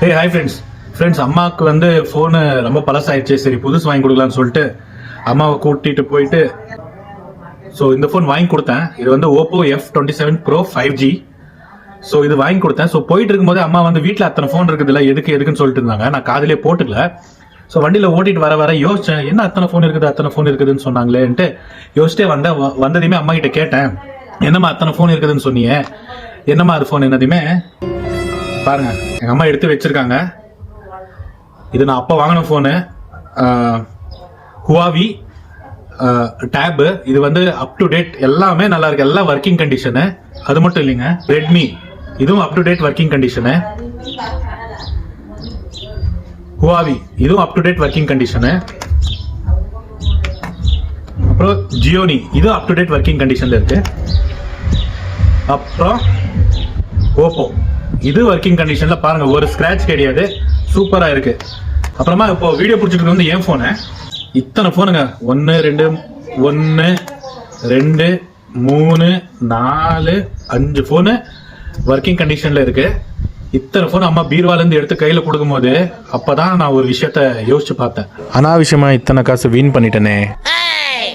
Hey, hi friends, அம்மாவுக்கு வந்து phone ரொம்ப பழசாயிடுச்சு. சரி புதுசு வாங்கி கொடுக்கலான்னு சொல்லிட்டு அம்மாவை கூட்டிட்டு போயிட்டு ஸோ இந்த ஃபோன் வாங்கி கொடுத்தேன். இது வந்து Oppo F27 Pro 5G. So இது வாங்கி கொடுத்தேன். ஸோ போயிட்டு இருக்கும்போது அம்மா வந்து வீட்டில் அத்தனை ஃபோன் இருக்குதுல்ல, எதுக்குன்னு சொல்லிட்டு இருந்தாங்க. நான் காதிலே போட்டுக்கல. ஸோ வண்டியில் ஓட்டிட்டு வர யோசிச்சேன், என்ன அத்தனை ஃபோன் இருக்குதுன்னு சொன்னாங்களேன்ட்டு யோசிச்சிட்டே வந்ததையுமே அம்மா கிட்ட கேட்டேன், என்னம்மா அத்தனை ஃபோன் இருக்குதுன்னு சொன்னீங்க, என்னம்மா அது ஃபோன் என்னதையுமே பாருங்க எங்க அம்மா எடுத்து வச்சிருக்காங்க. இது நான் அப்ப வாங்கின போனு, Huawei டேப். இது வந்து அப் டு டேட், எல்லாமே நல்லா இருக்கு, எல்லாம் ஒர்க்கிங் கண்டிஷனு. அது மட்டும் இல்லைங்க, ரெட்மி இதுவும் up to date working condition. Huawei இதுவும் up to date working condition. அப்புறம் ஜியோனி இதுவும் அப் டு டேட் ஒர்க்கிங் கண்டிஷன்ல இருக்கு. அப்புறம் ஓப்போ இது ஒர்க்கிங் கண்டிஷன்ல பாருங்க, ஒரு ஸ்கிராட்ச் கிடையாது, சூப்பரா இருக்கு. அப்புறமா இப்போ வீடியோ பிடிச்சிட்டு வந்து என் போனு, இத்தனை போனுங்க, 1 2 1 2 3 4 5 போனு ஒர்க்கிங் கண்டிஷன்ல இருக்கு. இத்தனை போன் அம்மா பீர்வால இருந்து எடுத்து கையில கொடுக்கும் போது அப்பதான் நான் ஒரு விஷயத்த யோசிச்சு பார்த்தேன், அனாவசியமா இத்தனை காசு வீண் பண்ணிட்டேனே.